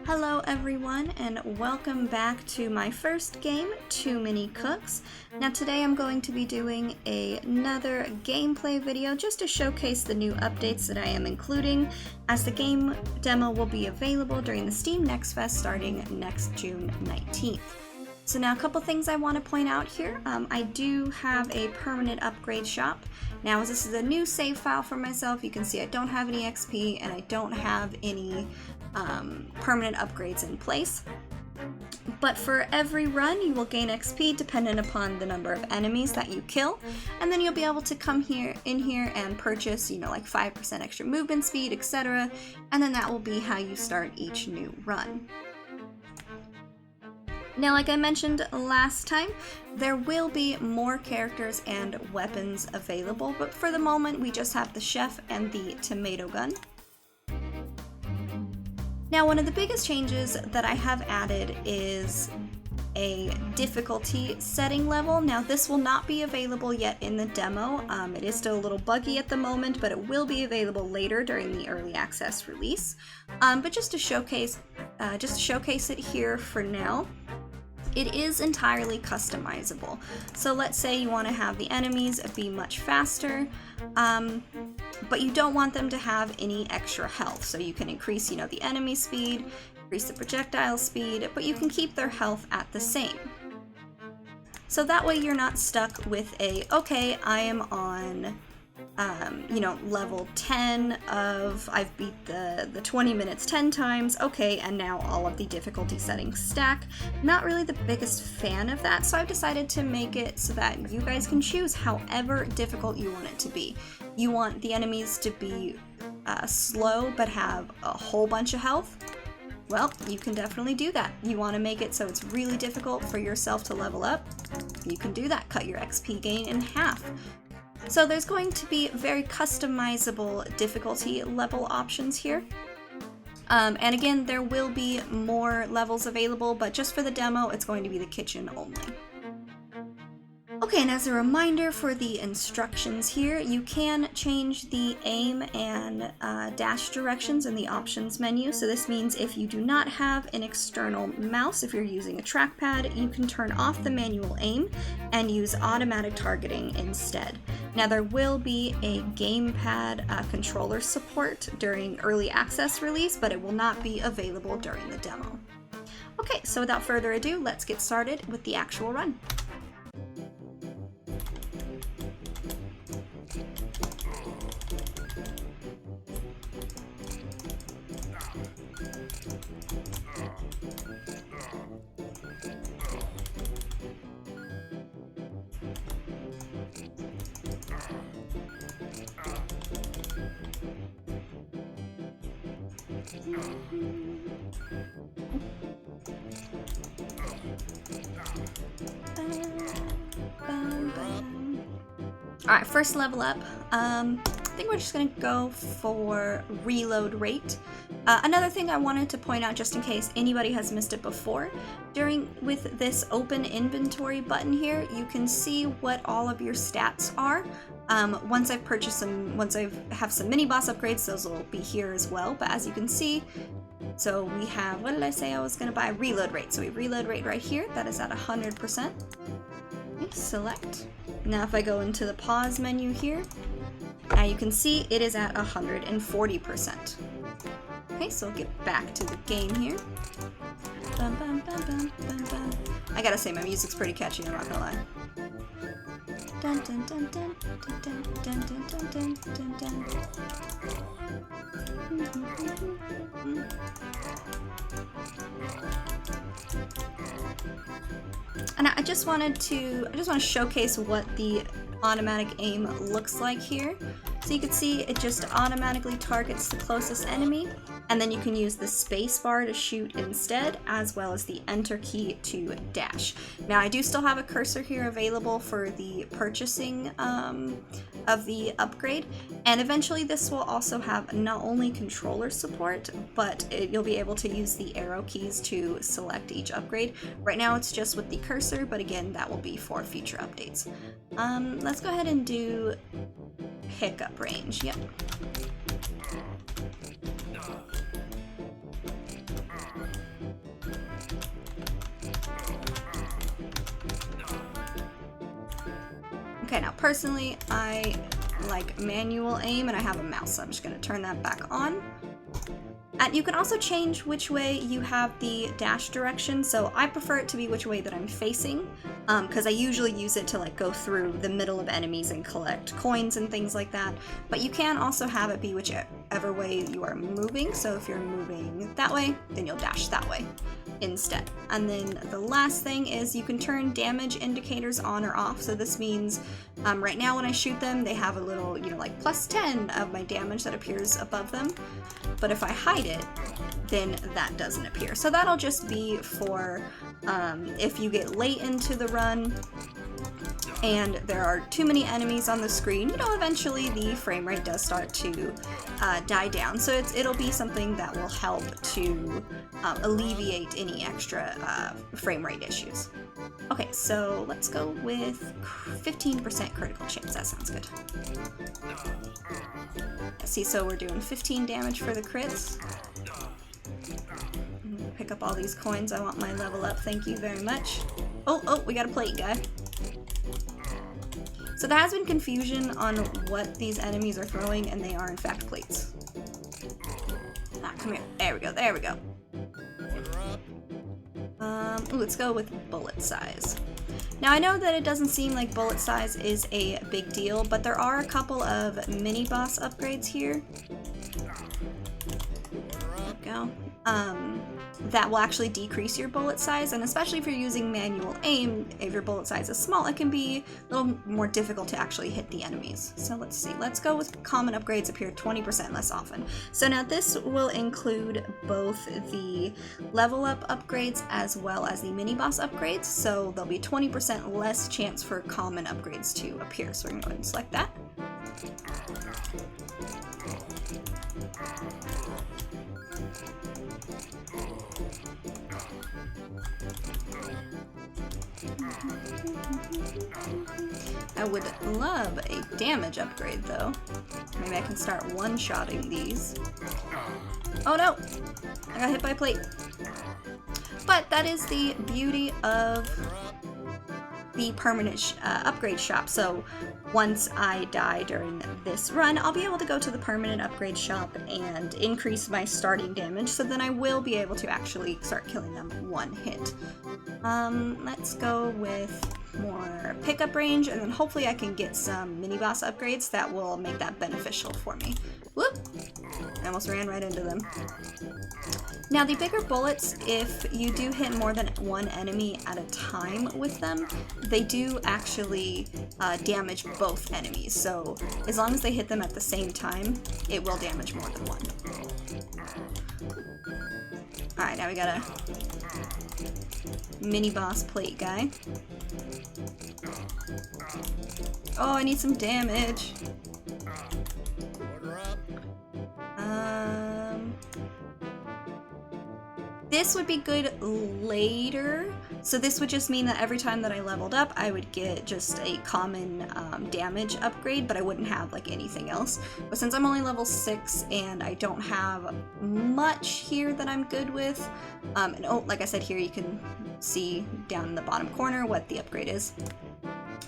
Hello everyone and welcome back to my first game, Too Many Cooks. Now today I'm going to be doing another gameplay video just to showcase the new updates that I am including, as the game demo will be available during the Steam Next Fest starting next June 19th. So now a couple things I want to point out here. I do have a permanent upgrade shop. Now as this is a new save file for myself, you can see I don't have any XP and I don't have any permanent upgrades in place. But for every run you will gain XP dependent upon the number of enemies that you kill, and then you'll be able to come in here and purchase, like 5% extra movement speed, etc. And then that will be how you start each new run. Now, like I mentioned last time, there will be more characters and weapons available, but for the moment we just have the chef and the tomato gun. Now, one of the biggest changes that I have added is a difficulty setting level. Now, this will not be available yet in the demo. It is still a little buggy at the moment, but it will be available later during the early access release. But just to showcase it here for now, it is entirely customizable. So let's say you want to have the enemies be much faster, but you don't want them to have any extra health. So you can increase, the enemy speed, increase the projectile speed, but you can keep their health at the same. So that way you're not stuck with okay, I am on level 10 of, I've beat the 20 minutes 10 times, okay, and now all of the difficulty settings stack. Not really the biggest fan of that, so I've decided to make it so that you guys can choose however difficult you want it to be. You want the enemies to be slow but have a whole bunch of health? Well, you can definitely do that. You want to make it so it's really difficult for yourself to level up? You can do that. Cut your XP gain in half. So there's going to be very customizable difficulty level options here. And again, there will be more levels available, but just for the demo, it's going to be the kitchen only. Okay, and as a reminder for the instructions here, you can change the aim and dash directions in the options menu. So this means if you do not have an external mouse, if you're using a trackpad, you can turn off the manual aim and use automatic targeting instead. Now there will be a gamepad controller support during early access release, but it will not be available during the demo. Okay, so without further ado, let's get started with the actual run. Alright, first level up. I think we're just going to go for reload rate. Another thing I wanted to point out, just in case anybody has missed it before, with this open inventory button here, you can see what all of your stats are. Once I've purchased once I have some mini boss upgrades, those will be here as well. But as you can see, so we have, what did I say I was going to buy? Reload rate. So we have reload rate right here. That is at 100%. Okay, select. Now if I go into the pause menu here, now you can see it is at 140%. Okay, so we'll get back to the game here. Bum, bum, bum, bum, bum, bum. I gotta say, my music's pretty catchy, I'm not gonna lie. Dun, dun, dun, dun, dun, dun, dun, dun, dun, dun, dun. And I just want to showcase what the automatic aim looks like here. So you can see it just automatically targets the closest enemy, and then you can use the space bar to shoot instead, as well as the enter key to dash. Now I do still have a cursor here available for the purchasing of the upgrade, and eventually this will also have not only controller support, but you'll be able to use the arrow keys to select each upgrade. Right now it's just with the cursor, but again, that will be for future updates. Let's go ahead and do pickup range. Yep. Okay, now personally, I like manual aim and I have a mouse, so I'm just gonna turn that back on. And you can also change which way you have the dash direction, so I prefer it to be which way that I'm facing, because I usually use it to like go through the middle of enemies and collect coins and things like that. But you can also have it be whichever way you are moving, so if you're moving that way, then you'll dash that way instead. And then the last thing is you can turn damage indicators on or off, so this means right now when I shoot them, they have a little, you know, like +10 of my damage that appears above them. But if I hide it, then that doesn't appear. So that'll just be for if you get late into the run and there are too many enemies on the screen, you know, eventually the frame rate does start to die down. So it'll be something that will help to alleviate any extra frame rate issues. Okay, so let's go with 15% critical chance. That sounds good. See, so we're doing 15 damage for the crits. Pick up all these coins. I want my level up. Thank you very much. Oh, we got a plate guy. So there has been confusion on what these enemies are throwing, and they are in fact plates. Ah, come here. There we go. There we go. Let's go with bullet size. Now I know that it doesn't seem like bullet size is a big deal, but there are a couple of mini boss upgrades here. There we go. That will actually decrease your bullet size, and especially if you're using manual aim, if your bullet size is small, it can be a little more difficult to actually hit the enemies. So let's see, let's go with common upgrades appear 20% less often. So now this will include both the level up upgrades as well as the mini boss upgrades, so there'll be 20% less chance for common upgrades to appear. So we're going to go ahead and select that. I would love a damage upgrade though. Maybe I can start one-shotting these. Oh no! I got hit by a plate. But that is the beauty of the permanent upgrade shop. So once I die during this run, I'll be able to go to the permanent upgrade shop and increase my starting damage, so then I will be able to actually start killing them one hit. Let's go with more pickup range, and then hopefully I can get some mini boss upgrades that will make that beneficial for me. Whoop! I almost ran right into them. Now the bigger bullets, if you do hit more than one enemy at a time with them, they do actually damage both enemies. So as long as they hit them at the same time, it will damage more than one. Alright, now we got a mini boss plate guy. Oh, I need some damage. This would be good later, so this would just mean that every time that I leveled up, I would get just a common damage upgrade, but I wouldn't have like anything else. But since I'm only level 6 and I don't have much here that I'm good with, and oh, like I said here, you can see down in the bottom corner what the upgrade is.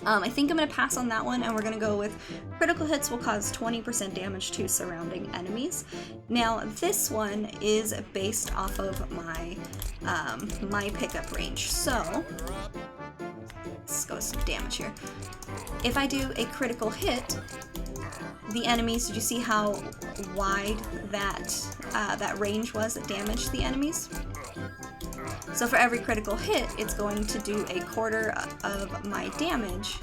I think I'm going to pass on that one, and we're going to go with critical hits will cause 20% damage to surrounding enemies. Now this one is based off of my my pickup range, so let's go with some damage here. If I do a critical hit, the enemies, did you see how wide that range was that damaged the enemies? So for every critical hit, it's going to do a quarter of my damage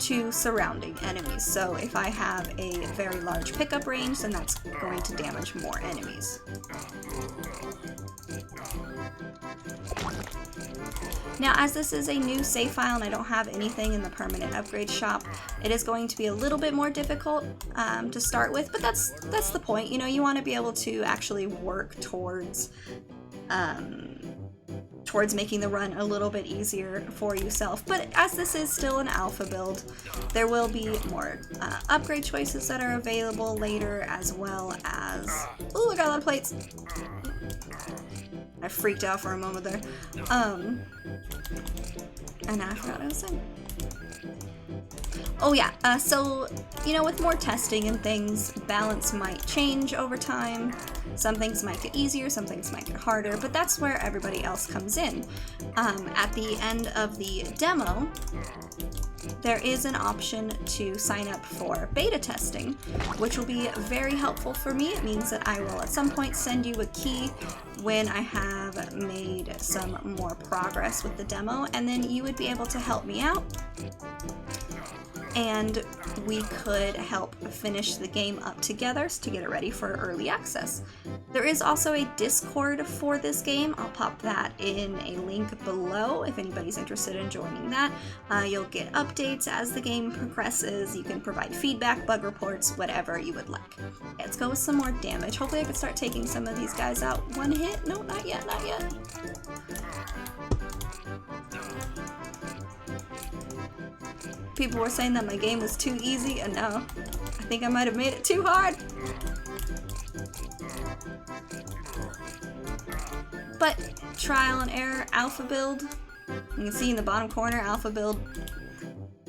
to surrounding enemies. So if I have a very large pickup range, then that's going to damage more enemies. Now, as this is a new save file and I don't have anything in the permanent upgrade shop, it is going to be a little bit more difficult to start with, but that's the point. You know, you want to be able to actually work towards making the run a little bit easier for yourself. But as this is still an alpha build, there will be more upgrade choices that are available later, as well as... Ooh, I got a lot of plates! I freaked out for a moment there. And now I forgot what I was saying. Oh yeah, so, you know, with more testing and things, balance might change over time. Some things might get easier, some things might get harder, but that's where everybody else comes in. At the end of the demo, there is an option to sign up for beta testing, which will be very helpful for me. It means that I will at some point send you a key when I have made some more progress with the demo, and then you would be able to help me out, and we could help finish the game up together to get it ready for early access. There is also a Discord for this game. I'll pop that in a link below if anybody's interested in joining that. You'll get updates as the game progresses. You can provide feedback, bug reports, whatever you would like. Okay, let's go with some more damage. Hopefully I can start taking some of these guys out. One hit? No, not yet, not yet. People were saying that my game was too easy, and now I think I might have made it too hard. But trial and error, alpha build. You can see in the bottom corner, alpha build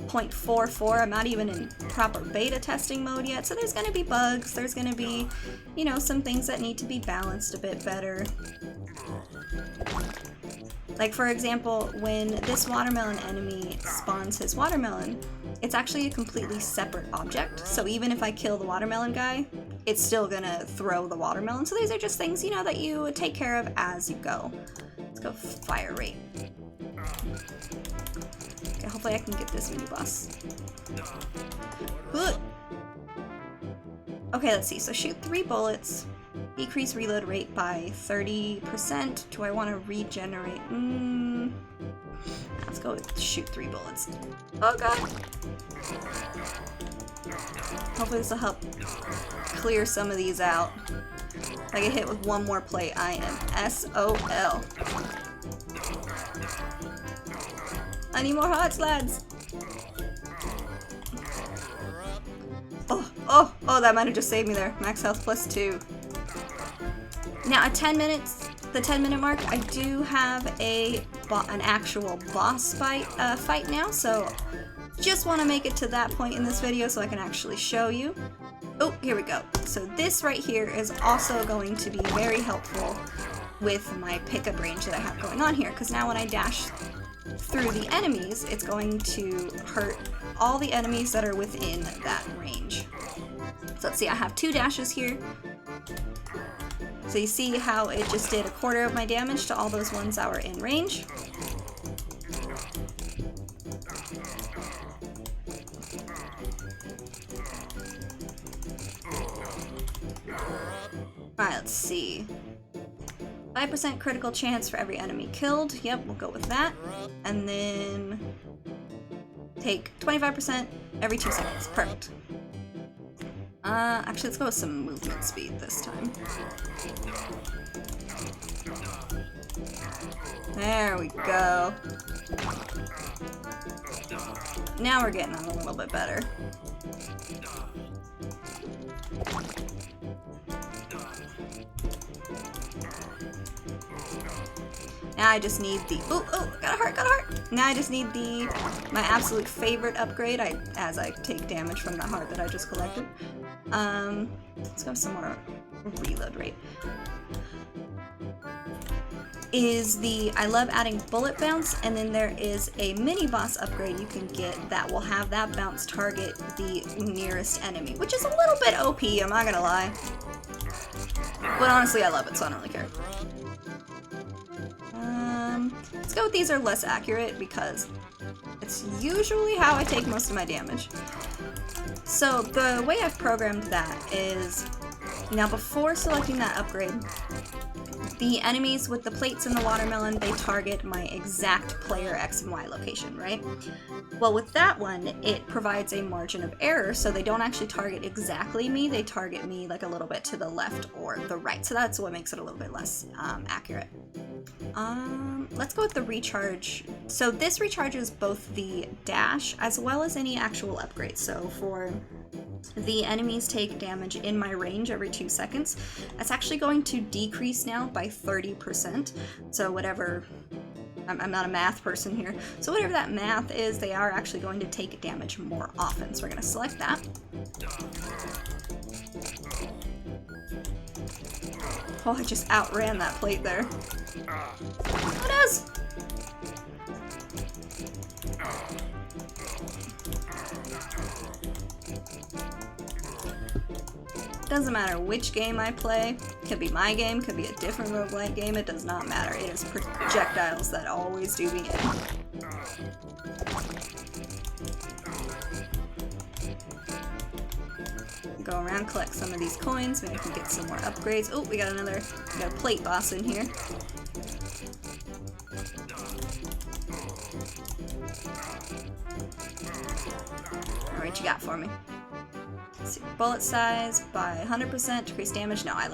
0.44. I'm not even in proper beta testing mode yet, so there's going to be bugs. There's going to be, you know, some things that need to be balanced a bit better. Like, for example, when this watermelon enemy spawns his watermelon, it's actually a completely separate object. So even if I kill the watermelon guy, it's still gonna throw the watermelon. So these are just things, you know, that you take care of as you go. Let's go fire rate. Okay, hopefully I can get this mini boss. Okay, let's see. So shoot 3 bullets. Decrease reload rate by 30%. Do I want to regenerate? Let's go with shoot 3 bullets. Oh god! Hopefully this will help clear some of these out. If I get hit with one more plate, I am SOL. I need more hearts, lads! Oh, that might have just saved me there. Max health +2. Now at 10 minutes, the 10-minute mark, I do have an actual boss fight now, so just want to make it to that point in this video so I can actually show you. Oh, here we go. So this right here is also going to be very helpful with my pickup range that I have going on here, because now when I dash through the enemies, it's going to hurt all the enemies that are within that range. So let's see, I have 2 dashes here. So you see how it just did 1/4 of my damage to all those ones that were in range. Alright, let's see. 5% critical chance for every enemy killed. Yep, we'll go with that. And then take 25% every 2 seconds. Perfect. Actually, let's go with some movement speed this time. There we go. Now we're getting on a little bit better. Now I just need the got a heart. Now I just need my absolute favorite upgrade as I take damage from the heart that I just collected. Let's go with some more reload rate. I love adding bullet bounce, and then there is a mini boss upgrade you can get that will have that bounce target the nearest enemy, which is a little bit OP, I'm not gonna lie. But honestly, I love it, so I don't really care. Let's go with these are less accurate because it's usually how I take most of my damage. So the way I've programmed that is, now before selecting that upgrade, the enemies with the plates and the watermelon, they target my exact player X and Y location, right? Well, with that one, it provides a margin of error, so they don't actually target exactly me, they target me like a little bit to the left or the right, so that's what makes it a little bit less accurate. Let's go with the recharge. So this recharges both the dash as well as any actual upgrades. So for the enemies take damage in my range every 2 seconds, that's actually going to decrease now by 30%. So whatever I'm not a math person here. So whatever that math is, they are actually going to take damage more often. So we're going to select that. Oh, I just outran that plate there. What is? Doesn't matter which game I play. Could be my game, could be a different roguelike game, it does not matter. It is projectiles that always do me in. Go around, collect some of these coins, maybe I can get some more upgrades. Oh, we got a plate boss in here. Alright, what you got for me? Let's see, bullet size by 100%, decrease damage. No, I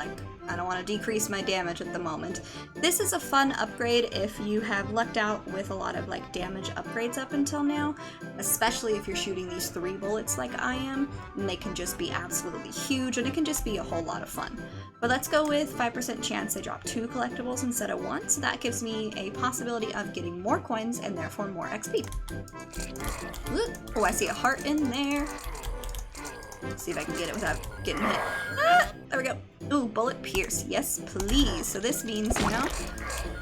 don't want to decrease my damage at the moment. This is a fun upgrade if you have lucked out with a lot of like damage upgrades up until now, especially if you're shooting these 3 bullets like I am, and they can just be absolutely huge, and it can just be a whole lot of fun. But let's go with 5% chance they drop 2 collectibles instead of 1, so that gives me a possibility of getting more coins and therefore more XP. Oh, I see a heart in there. Let's see if I can get it without getting hit. Ah, there we go. Ooh, bullet pierce. Yes, please. So this means, you know,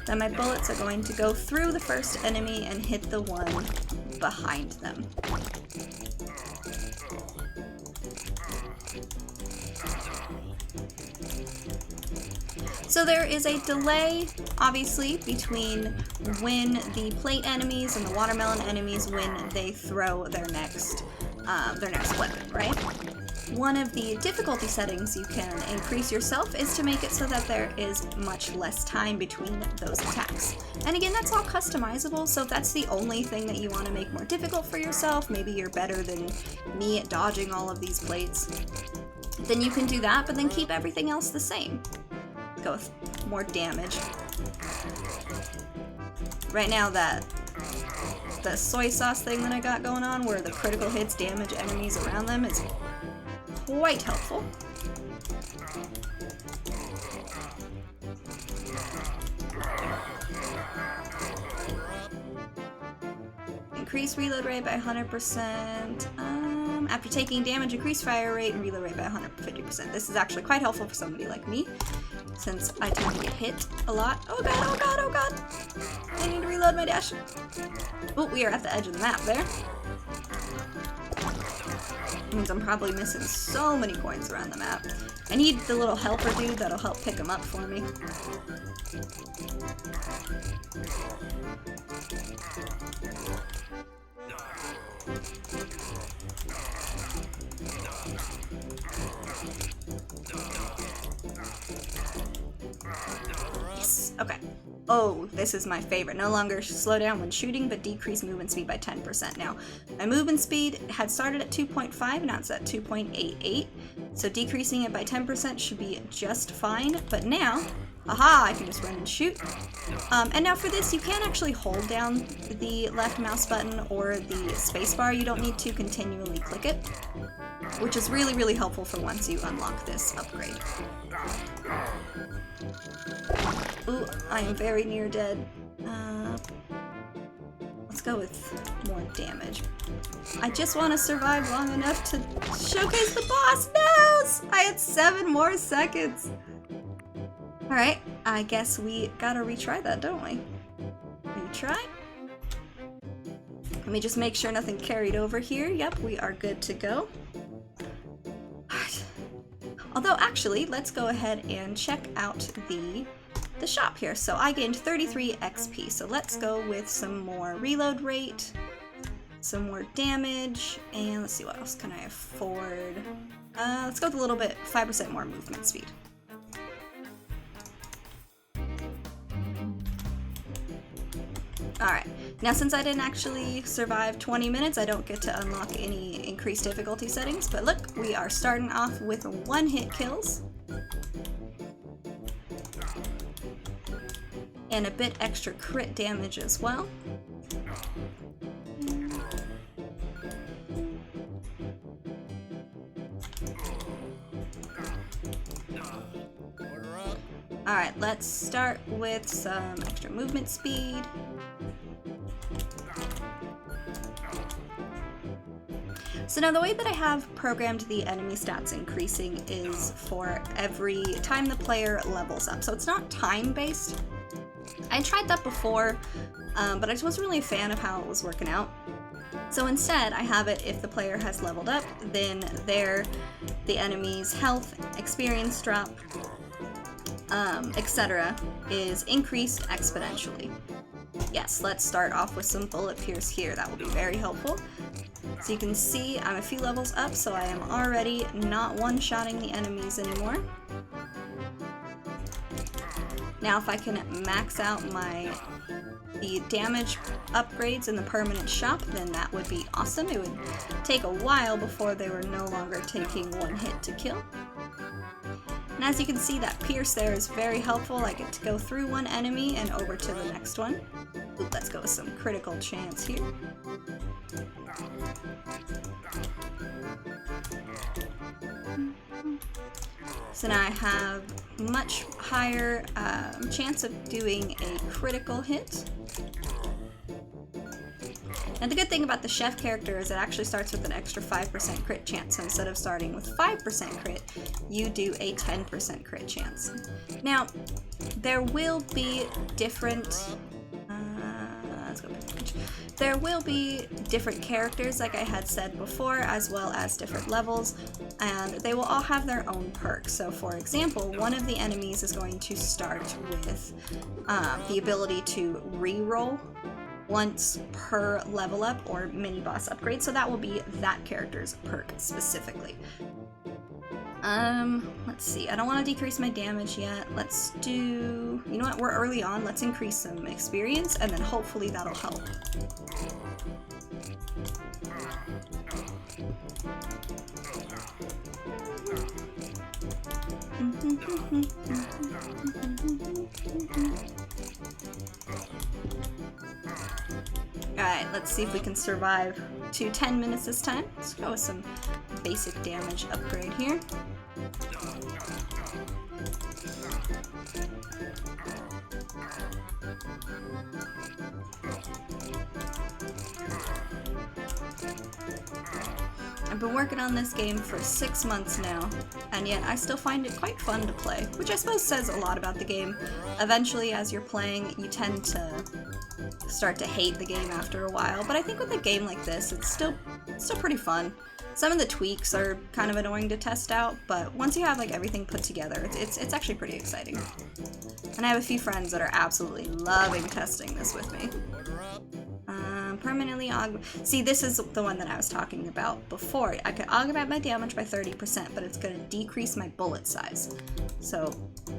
that my bullets are going to go through the first enemy and hit the one behind them. So there is a delay, obviously, between when the plate enemies and the watermelon enemies when they throw their next weapon, right? One of the difficulty settings you can increase yourself is to make it so that there is much less time between those attacks. And again, that's all customizable, so if that's the only thing that you want to make more difficult for yourself, maybe you're better than me at dodging all of these plates, then you can do that, but then keep everything else the same. Let's go with more damage. Right now, the soy sauce thing that I got going on, where the critical hits damage enemies around them, is quite helpful. Increase reload rate by 100%. After taking damage, increase fire rate and reload rate by 150%. This is actually quite helpful for somebody like me, since I tend to get hit a lot. Oh god, oh god, oh god! I need to reload my dash. Oh, we are at the edge of the map there. Means I'm probably missing so many coins around the map. I need the little helper dude that'll help pick them up for me. Yes, okay. Oh, this is my favorite. No longer slow down when shooting, but decrease movement speed by 10%. Now, my movement speed had started at 2.5, now it's at 2.88. So decreasing it by 10% should be just fine. But now, aha, I can just run and shoot. And now for this, you can actually hold down the left mouse button or the spacebar. You don't need to continually click it, which is really, really helpful for once you unlock this upgrade. Ooh, I am very near dead. Let's go with more damage. I just want to survive long enough to showcase the boss. No! I had 7 more seconds. Alright, I guess we gotta retry that, don't we? Retry? Let me just make sure nothing carried over here. Yep, we are good to go. Although, actually, let's go ahead and check out the shop here. So I gained 33 XP, so let's go with some more reload rate, some more damage, and let's see, what else can I afford? Let's go with a little bit, 5% more movement speed. Alright, now since I didn't actually survive 20 minutes, I don't get to unlock any increased difficulty settings, but look, we are starting off with 1-hit kills. And a bit extra crit damage as well. Alright, let's start with some extra movement speed. So now the way that I have programmed the enemy stats increasing is for every time the player levels up. So it's not time-based. I tried that before, but I just wasn't really a fan of how it was working out. So instead, I have it if the player has leveled up, then the enemy's health, experience drop, etc. is increased exponentially. Yes, let's start off with some bullet pierce here. That will be very helpful. So you can see I'm a few levels up, so I am already not one-shotting the enemies anymore. Now if I can max out the damage upgrades in the permanent shop, then that would be awesome. It would take a while before they were no longer taking one hit to kill. And as you can see, that pierce there is very helpful. I get to go through one enemy and over to the next one. Ooh, let's go with some critical chance here. So now I have much higher chance of doing a critical hit. And the good thing about the chef character is it actually starts with an extra 5% crit chance. So instead of starting with 5% crit, you do a 10% crit chance. Now, there will be different there will be different characters, like I had said before, as well as different levels, and they will all have their own perks. So for example, one of the enemies is going to start with the ability to re-roll once per level up or mini boss upgrade, so that will be that character's perk specifically. Let's see, I don't want to decrease my damage yet. Let's do, you know what, we're early on, let's increase some experience and then hopefully that'll help. Alright, let's see if we can survive to 10 minutes this time. Let's go with some basic damage upgrade here. I've been working on this game for 6 months now, and yet I still find it quite fun to play, which I suppose says a lot about the game. Eventually, as you're playing, you tend to start to hate the game after a while, but I think with a game like this, it's still pretty fun. Some of the tweaks are kind of annoying to test out, but once you have like everything put together, it's actually pretty exciting. And I have a few friends that are absolutely loving testing this with me. Permanently see, this is the one that I was talking about before. I could augment my damage by 30%, but it's going to decrease my bullet size. So,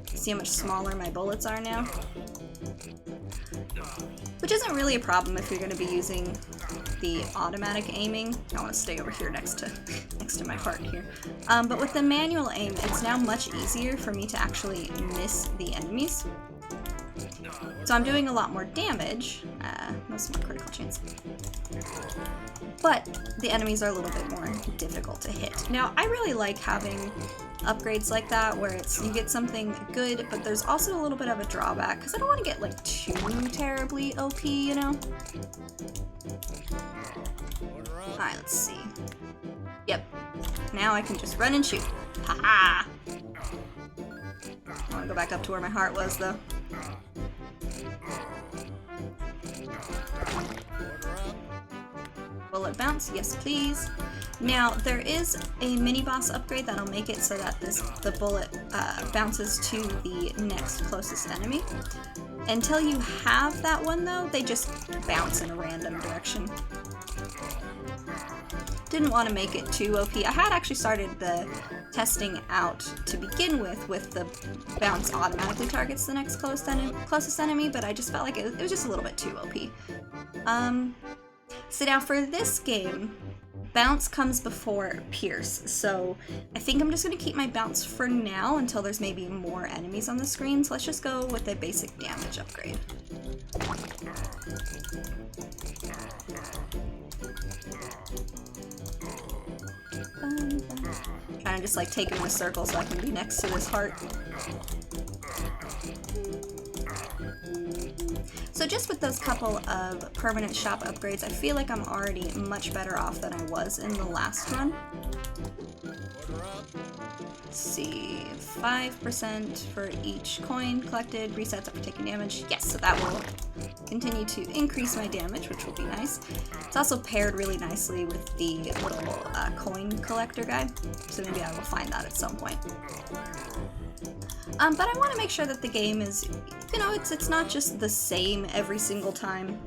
see how much smaller my bullets are now? Which isn't really a problem if you're going to be using the automatic aiming. I want to stay over here next to my heart here. But with the manual aim, it's now much easier for me to actually miss the enemies. So I'm doing a lot more damage, most of my critical chance, but the enemies are a little bit more difficult to hit. Now, I really like having upgrades like that where you get something good, but there's also a little bit of a drawback, because I don't want to get like too terribly OP, you know? Alright, let's see. Yep, now I can just run and shoot. Haha! I want to go back up to where my heart was, though. Bullet bounce, yes please. Now there is a mini boss upgrade that'll make it so that the bullet bounces to the next closest enemy. Until you have that one though, they just bounce in a random direction. Didn't want to make it too OP. I had actually started the testing out to begin with the bounce automatically targets the next closest enemy, but I just felt like it was just a little bit too OP. So now for this game, bounce comes before pierce, so I think I'm just going to keep my bounce for now until there's maybe more enemies on the screen, so let's just go with a basic damage upgrade. Trying to just like take him in a circle so I can be next to this heart. So So just with those couple of permanent shop upgrades, I feel like I'm already much better off than I was in the last run. Let's see, 5% for each coin collected, resets after taking damage. Yes, so that will continue to increase my damage, which will be nice. It's also paired really nicely with the little coin collector guy, so maybe I will find that at some point. But I want to make sure that the game is, you know, it's not just the same every single time.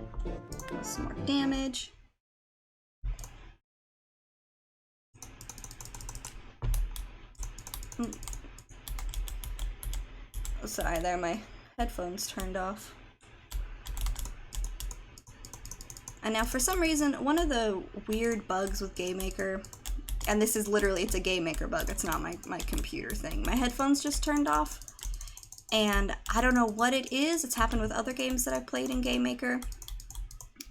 Some more damage. Oh, sorry, there, my headphones turned off. And now for some reason, one of the weird bugs with Game Maker, and this is literally, it's a Game Maker bug, it's not my computer thing. My headphones just turned off, and I don't know what it is. It's happened with other games that I've played in Game Maker.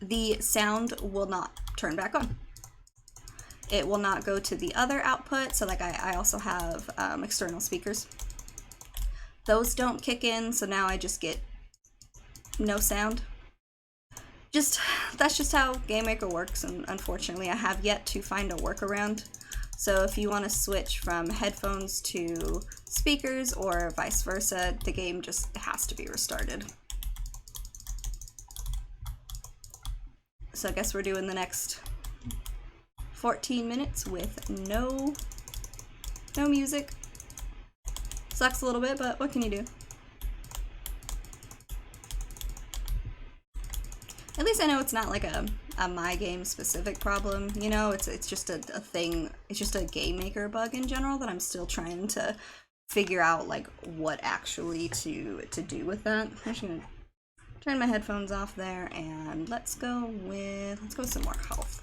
The sound will not turn back on. It will not go to the other output, so like I also have external speakers. Those don't kick in, so now I just get no sound. That's just how Game Maker works, and unfortunately I have yet to find a workaround. So if you want to switch from headphones to speakers or vice versa, the game just has to be restarted. So I guess we're doing the next 14 minutes with no music. Sucks a little bit, but what can you do? At least I know it's not like a my game specific problem, you know, it's just a thing, it's just a Game Maker bug in general that I'm still trying to figure out like what actually to do with that. I'm just gonna turn my headphones off there and let's go with some more health.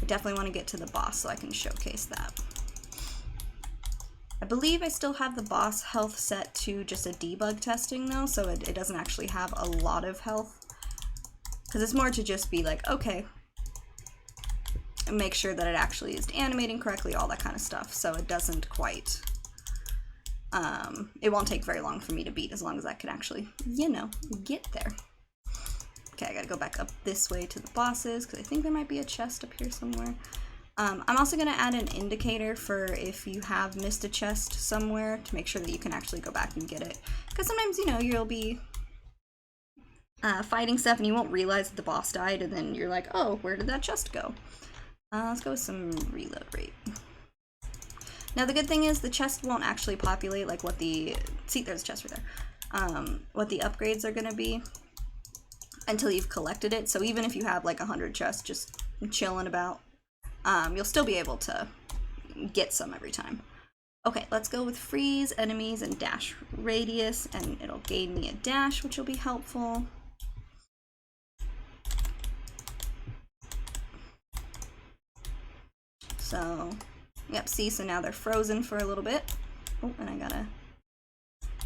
I definitely want to get to the boss so I can showcase that. I believe I still have the boss health set to just a debug testing though, so it doesn't actually have a lot of health. Because it's more to just be like, okay, and make sure that it actually is animating correctly, all that kind of stuff. So it doesn't quite, it won't take very long for me to beat as long as I can actually, you know, get there. Okay, I gotta go back up this way to the bosses because I think there might be a chest up here somewhere. I'm also gonna add an indicator for if you have missed a chest somewhere to make sure that you can actually go back and get it. Because sometimes, you know, you'll be fighting stuff and you won't realize that the boss died and then you're like, oh, where did that chest go? Let's go with some reload rate. Now the good thing is the chest won't actually populate like what the, see there's a chest right there, what the upgrades are gonna be until you've collected it. So even if you have like 100 chests just chilling about, you'll still be able to get some every time. Okay, let's go with freeze enemies and dash radius, and it'll gain me a dash, which will be helpful. So, yep, see, so now they're frozen for a little bit. Oh, and I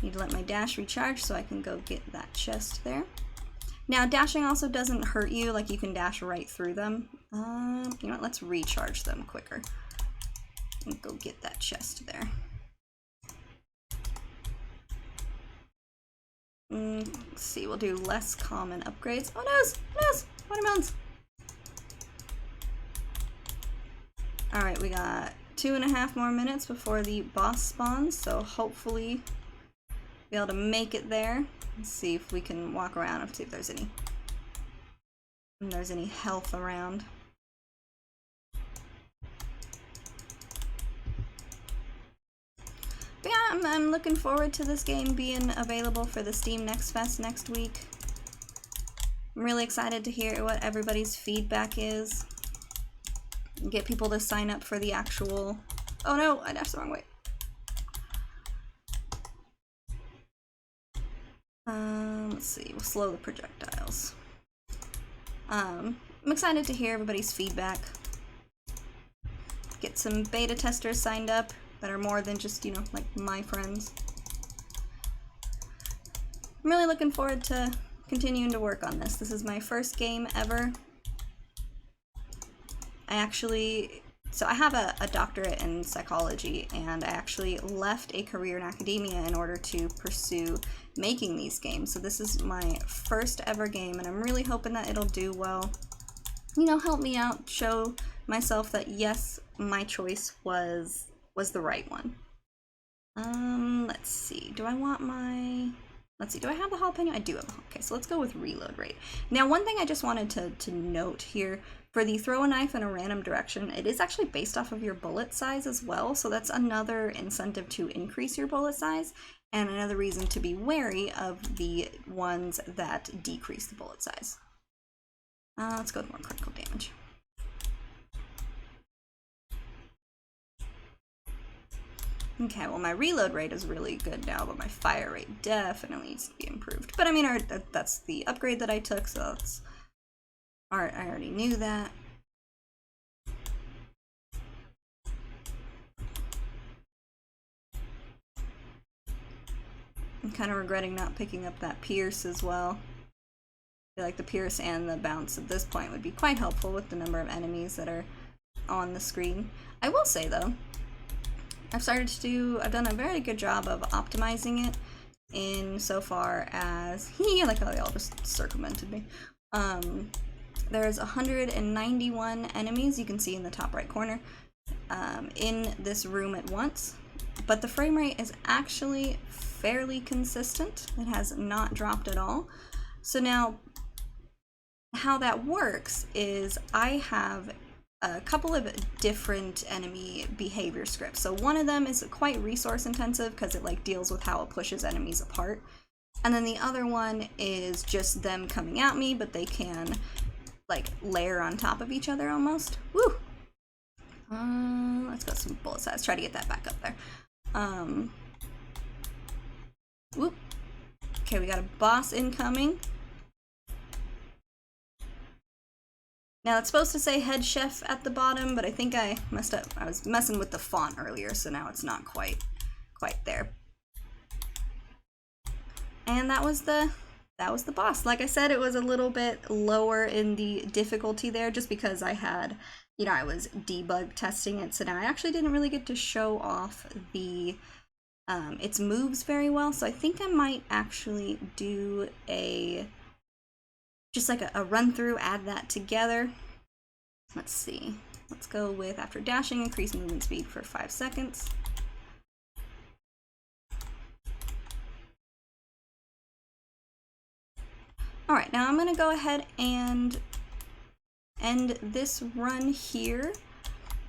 need to let my dash recharge so I can go get that chest there. Now, dashing also doesn't hurt you, like you can dash right through them. You know what, let's recharge them quicker. And go get that chest there. Let's see, we'll do less common upgrades. Oh, no, watermelons! Alright, we got 2.5 more minutes before the boss spawns, so hopefully be able to make it there. Let's see if we can walk around and see if there's any health around. But yeah, I'm looking forward to this game being available for the Steam Next Fest next week. I'm really excited to hear what everybody's feedback is. Get people to sign up for the actual... Oh no, I dashed the wrong way. Let's see, we'll slow the projectiles. I'm excited to hear everybody's feedback. Get some beta testers signed up that are more than just, you know, like my friends. I'm really looking forward to continuing to work on this. This is my first game ever. I actually so I have a doctorate in psychology, and I actually left a career in academia in order to pursue making these games. So this is my first ever game, and I'm really hoping that it'll do well. You know, help me out, show myself that yes, my choice was the right one. Let's see. Do I want my... Let's see, do I have the jalapeno? I do have. Okay, so let's go with reload rate. Now, one thing I just wanted to note here, for the throw a knife in a random direction, it is actually based off of your bullet size as well, so that's another incentive to increase your bullet size, and another reason to be wary of the ones that decrease the bullet size. Let's go with more critical damage. Okay, well my reload rate is really good now, but my fire rate definitely needs to be improved. But I mean, that's the upgrade that I took, so that's... Alright, I already knew that. I'm kind of regretting not picking up that Pierce as well. I feel like the Pierce and the bounce at this point would be quite helpful with the number of enemies that are on the screen. I will say though, I've done a very good job of optimizing it in so far as, yeah, like how they all just circumvented me. There's 191 enemies you can see in the top right corner in this room at once, but the frame rate is actually fairly consistent. It has not dropped at all. So now, how that works is I have a couple of different enemy behavior scripts. So one of them is quite resource intensive because it like deals with how it pushes enemies apart. And then the other one is just them coming at me, but they can like layer on top of each other almost. Woo! Let's go some bullet size. Try to get that back up there. Whoop. Okay, we got a boss incoming. Now it's supposed to say head chef at the bottom, but I think I messed up. I was messing with the font earlier, so now it's not quite there. And that was the boss. Like I said, it was a little bit lower in the difficulty there, just because I had, you know, I was debug testing it, so now I actually didn't really get to show off the its moves very well. So I think I might actually do just like a run through, add that together. Let's see. Let's go with after dashing, increase movement speed for 5 seconds. Alright, now I'm going to go ahead and end this run here,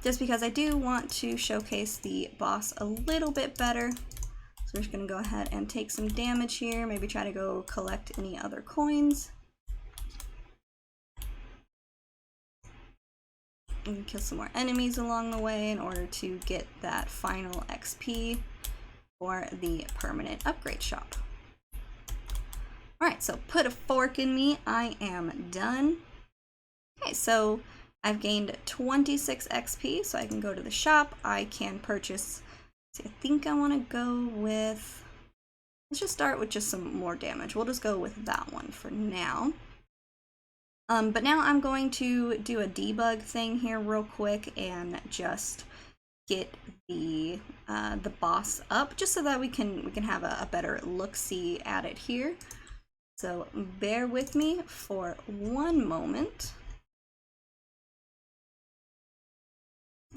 just because I do want to showcase the boss a little bit better. So we're just going to go ahead and take some damage here, maybe try to go collect any other coins. And kill some more enemies along the way in order to get that final XP for the permanent upgrade shop. Alright, so put a fork in me. I am done. Okay, so I've gained 26 XP, so I can go to the shop. I can purchase, see, I think I want to go with, let's just start with just some more damage. We'll just go with that one for now. But now I'm going to do a debug thing here real quick and just get the boss up, just so that we can have a better look-see at it here. So bear with me for one moment.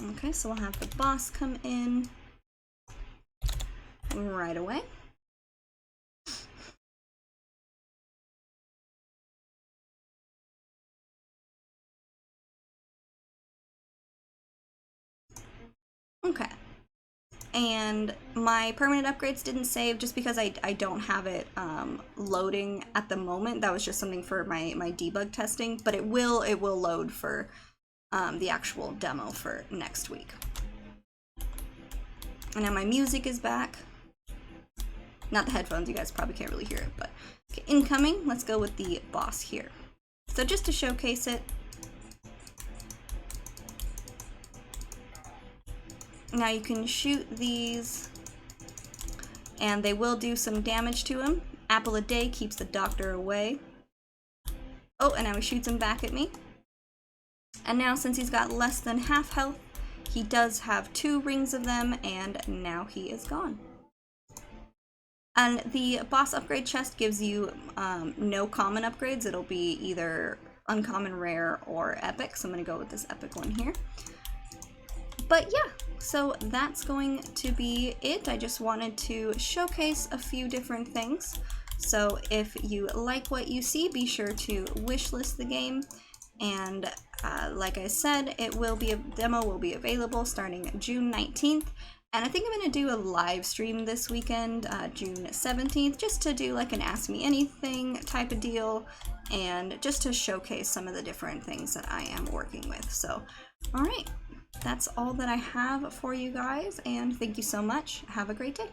Okay, so we'll have the boss come in right away. Okay, and my permanent upgrades didn't save just because I don't have it loading at the moment. That was just something for my debug testing, but it will load for the actual demo for next week. And now my music is back. Not the headphones, you guys probably can't really hear it, but okay, incoming. Let's go with the boss here. So just to showcase it, now you can shoot these and they will do some damage to him. Apple a day keeps the doctor away. Oh, and now he shoots him back at me. And now since he's got less than half health, He does have 2 rings of them, and now he is gone. And the boss upgrade chest gives you no common upgrades. It'll be either uncommon, rare, or epic. So I'm going to go with this epic one here. But yeah, so that's going to be it. I just wanted to showcase a few different things. So if you like what you see, be sure to wishlist the game. And like I said, demo will be available starting June 19th. And I think I'm going to do a live stream this weekend, June 17th, just to do like an Ask Me Anything type of deal, and just to showcase some of the different things that I am working with. So, all right, that's all that I have for you guys, and thank you so much. Have a great day.